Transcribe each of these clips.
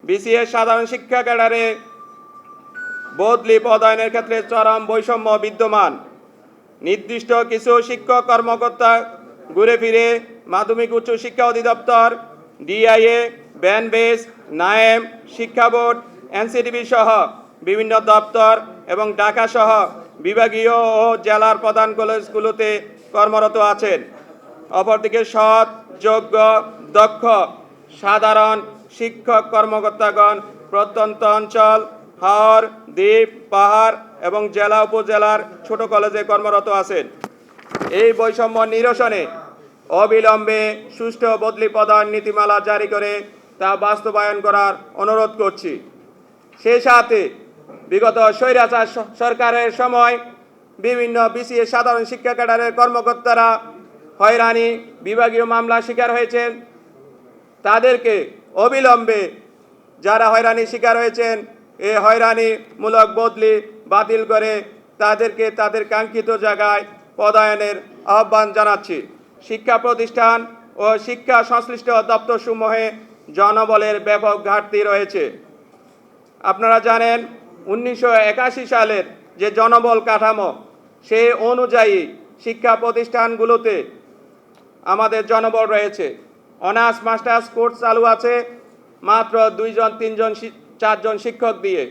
BCS সাধারণ শিক্ষা ক্যাডারে বদলি পদায়নের ক্ষেত্রে চরম বৈষম্য বিদ্যমান। নির্দিষ্ট কিছু শিক্ষক কর্মকর্তা ঘুরে ফিরে মাধ্যমিক উচ্চ শিক্ষা অধিদপ্তর, ডিআইএ, ব্যানবেস, নায়েম, শিক্ষা বোর্ড, এনসিটিভি সহ বিভিন্ন দপ্তর এবং ঢাকা সহ বিভাগীয় ও জেলার প্রধান কলেজগুলোতে কর্মরত আছেন। অপরদিকে সৎ, যোগ্য, দক্ষ সাধারণ শিক্ষক কর্মকর্তাগণ প্রত্যন্ত অঞ্চল, হাওর, দ্বীপ, পাহাড় এবং জেলা উপজেলার ছোট কলেজে কর্মরত আছেন। এই বৈষম্য নিরসনে অবিলম্বে সুষ্ঠু বদলি প্রদান নীতিমালা জারি করে তা বাস্তবায়ন করার অনুরোধ করছি। সেই সাথে বিগত স্বৈরাচার সরকারের সময় বিভিন্ন বিসিএস সাধারণ শিক্ষা ক্যাডারের কর্মকর্তারা হয়রানি, বিভাগীয় মামলা শিকার হয়েছেন। তাদেরকে অবিলম্বে যারা হয়রানি শিকার হয়েছেন এই হয়রানিমূলক বদলি বাতিল করে তাদেরকে তাদের কাঙ্ক্ষিত জায়গায় পদায়নের আহ্বান জানাচ্ছি। শিক্ষা প্রতিষ্ঠান ও শিক্ষা সংশ্লিষ্ট দপ্তরসমূহে জনবলের ব্যাপক ঘাটতি রয়েছে। আপনারা জানেন 1981 সালের যে জনবল কাঠামো, সে অনুযায়ী শিক্ষা প্রতিষ্ঠানগুলোতে আমাদের জনবল রয়েছে। অনার্স মাস্টার্স কোর্স চালু আছে মাত্র 2 জন 3 জন 4 জন শিক্ষক দিয়ে।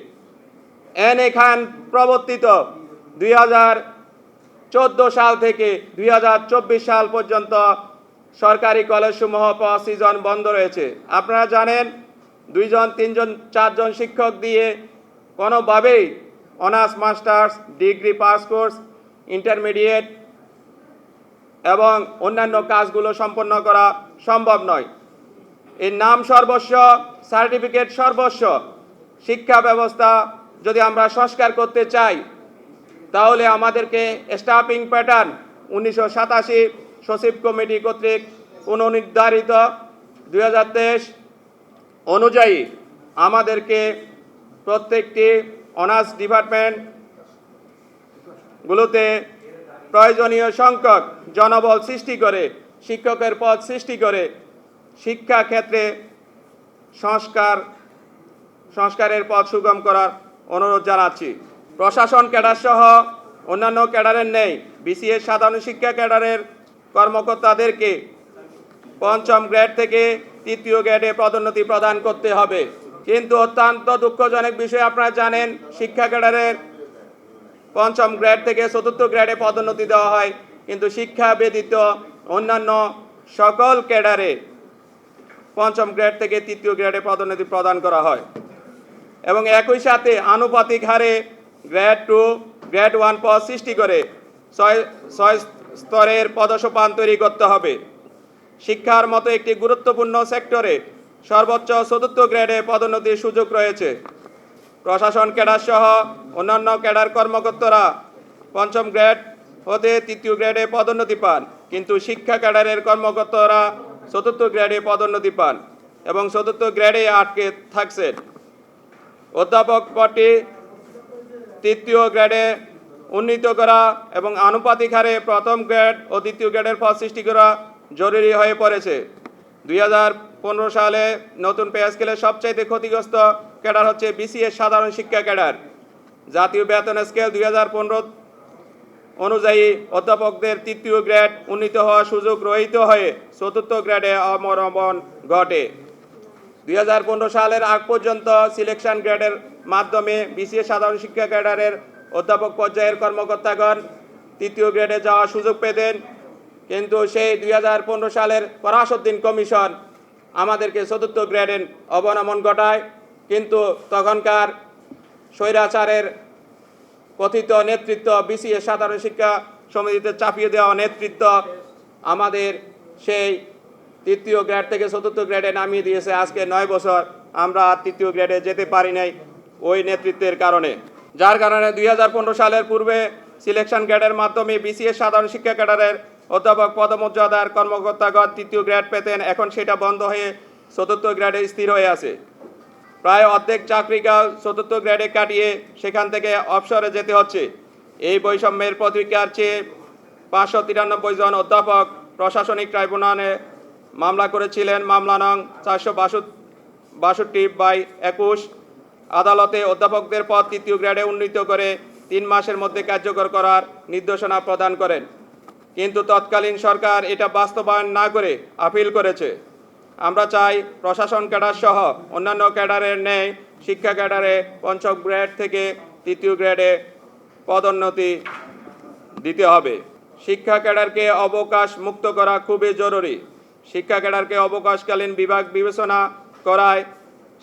এনএ খান প্রবর্তিত 2014 সাল থেকে 2024 সাল পর্যন্ত সরকারি কলেজসমূহ সিজন বন্ধ রয়েছে। আপনারা জানেন 2 জন 3 জন 4 জন শিক্ষক দিয়ে কোনোভাবেই honours masters, degree pass course, intermediate এবং অন্যান্য কাজগুলো সম্পন্ন করা সম্ভব নয়। এর নাম সর্বস্ব, সার্টিফিকেট সর্বস্ব। শিক্ষা ব্যবস্থা যদি আমরা সংস্কার করতে চাই তাহলে আমাদেরকে স্টাফিং প্যাটার্ন 1987 সচিব কমিটি কর্তৃক পুনর্নির্ধারিত 2023 অনুযায়ী আমাদেরকে প্রত্যেকটি অনার্স ডিপার্টমেন্টগুলোতে প্রয়োজনীয় সংখ্যক জনবল সৃষ্টি করে, শিক্ষকের পদ সৃষ্টি করে শিক্ষা ক্ষেত্রে সংস্কারের পথ সুগম করার অনুরোধ জানাচ্ছি। প্রশাসন ক্যাডার সহ অন্যান্য ক্যাডারের নেই বিসিএস সাধারণ শিক্ষা ক্যাডারের কর্মকর্তাদেরকে 5ম গ্রেড থেকে 3য় গ্রেডে পদোন্নতি প্রদান করতে হবে। কিন্তু অত্যন্ত দুঃখজনক বিষয়, আপনারা জানেন শিক্ষা ক্যাডারের 5ম গ্রেড থেকে 4র্থ গ্রেডে পদোন্নতি দেওয়া হয়, কিন্তু শিক্ষা ব্যতীত অন্যান্য সকল ক্যাডারে 5ম গ্রেড থেকে 3য় গ্রেডে পদোন্নতি প্রদান করা হয় এবং একই সাথে আনুপাতিক হারে গ্রেড 2, গ্রেড 1 পদ সৃষ্টি করে 6 স্তরের পদসোপান তৈরি করতে হবে। শিক্ষার মতো একটি গুরুত্বপূর্ণ সেক্টরে সর্বোচ্চ 4র্থ গ্রেডে পদোন্নতির সুযোগ রয়েছে। প্রশাসন ক্যাডার সহ অন্যান্য ক্যাডার কর্মকর্তারা 5ম গ্রেড হতে 3য় গ্রেডে পদোন্নতি পান, কিন্তু শিক্ষা ক্যাডারের কর্মকর্তারা 4র্থ গ্রেডে পদোন্নতি পান এবং 4র্থ গ্রেডে আটকে থাকছেন। অধ্যাপক পদটি 3য় গ্রেডে উন্নীত করা এবং আনুপাতিক হারে 1ম গ্রেড ও 2য় গ্রেডের পদ সৃষ্টি করা জরুরি হয়ে পড়েছে। 2015 সালে নতুন পে স্কেলের সবচাইতে ক্ষতিগ্রস্ত ক্যাডার হচ্ছে বিসিএস সাধারণ শিক্ষা ক্যাডার। জাতীয় বেতন স্কেল 2015 অনুযায়ী অধ্যাপকদের 3য় গ্রেড উন্নীত হওয়ার সুযোগ রহিত হয়ে 4র্থ গ্রেডে অবনমন ঘটে। 2015 সালের আগ পর্যন্ত সিলেকশন গ্রেডের মাধ্যমে বিসিএস সাধারণ শিক্ষা ক্যাডারের অধ্যাপক পর্যায়ের কর্মকর্তাগণ 3য় গ্রেডে যাওয়ার সুযোগ পেতেন, কিন্তু সেই 2015 সালের ফরাসউদ্দিন কমিশন আমাদেরকে 4র্থ গ্রেডে অবনমন ঘটায়। কিন্তু তখনকার স্বৈরাচারের কথিত নেতৃত্ব, বিসিএস সাধারণ শিক্ষা সমিতিতে চাপিয়ে দেওয়া নেতৃত্ব আমাদের সেই 3য় গ্রেড থেকে 4র্থ গ্রেডে নামিয়ে দিয়েছে। আজকে 9 বছর আমরা 3য় গ্রেডে যেতে পারি নাই ওই নেতৃত্বের কারণে, যার কারণে 2015 সালের পূর্বে সিলেকশন গ্রেডের মাধ্যমে বিসিএস সাধারণ শিক্ষা ক্যাডারের অধ্যাপক পদমর্যাদার কর্মকর্তাগণ 3য় গ্রেড পেতেন। এখন সেটা বন্ধ হয়ে 4র্থ গ্রেডে স্থির হয়ে আছে। প্রায় অর্ধেক চাকরিকাল 4র্থ গ্রেডে কাটিয়ে সেখান থেকে অবসরে যেতে হচ্ছে। এই বৈষম্যের প্রতিক্রিয়ার চেয়ে 593 জন অধ্যাপক প্রশাসনিক ট্রাইব্যুনালে মামলা করেছিলেন। মামলা নং 62/21 আদালতে অধ্যাপকদের পদ 3য় গ্রেডে উন্নীত করে 3 মাসের মধ্যে কার্যকর করার নির্দেশনা প্রদান করেন। কিন্তু তৎকালীন সরকার এটা বাস্তবায়ন না করে আপিল করেছে। আমরা চাই প্রশাসন ক্যাডার সহ অন্যান্য ক্যাডারের ন্যায় শিক্ষা ক্যাডারে 5ম গ্রেড থেকে 3য় গ্রেডে পদোন্নতি দিতে হবে। শিক্ষা ক্যাডারকে অবকাশ মুক্ত করা খুবই জরুরি। শিক্ষা ক্যাডারকে অবকাশকালীন বিভাগ বিবেচনা করায়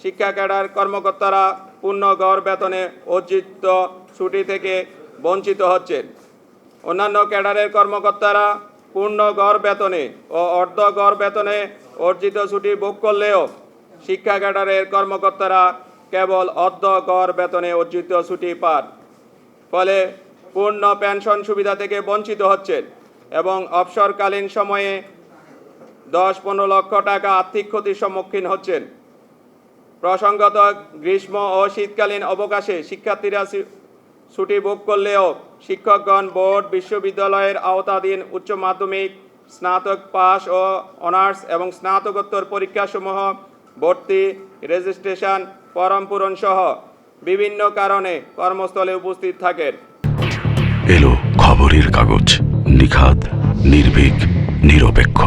শিক্ষা ক্যাডার কর্মকর্তারা পূর্ণ গড় বেতনে অর্জিত ছুটি থেকে বঞ্চিত হচ্ছেন। অন্যান্য ক্যাডারের কর্মকর্তারা পূর্ণ গড় বেতনে ও অর্ধ গড় বেতনে অর্জিত ছুটি ভোগ করলেও শিক্ষা ক্যাডারের কর্মকর্তারা কেবল অর্ধ গড় বেতনে অর্জিত ছুটি পান, ফলে পূর্ণ পেনশন সুবিধা থেকে বঞ্চিত হচ্ছেন এবং অবসরকালীন সময়ে 10-15 লক্ষ টাকা আর্থিক ক্ষতির সম্মুখীন হচ্ছেন। প্রসঙ্গত গ্রীষ্ম ও শীতকালীন অবকাশে শিক্ষার্থীরা ছুটি ভোগ করলেও শিক্ষকগণ বোর্ড বিশ্ববিদ্যালয়ের আওতাধীন উচ্চ মাধ্যমিক, স্নাতক পাস ও অনার্স এবং স্নাতকোত্তর পরীক্ষাসমূহ ভর্তি, রেজিস্ট্রেশন, ফরম পূরণ সহ বিভিন্ন কারণে কর্মস্থলে উপস্থিত থাকেন। এলো খবরের কাগজ, নিখাত, নির্ভীক, নিরপেক্ষ।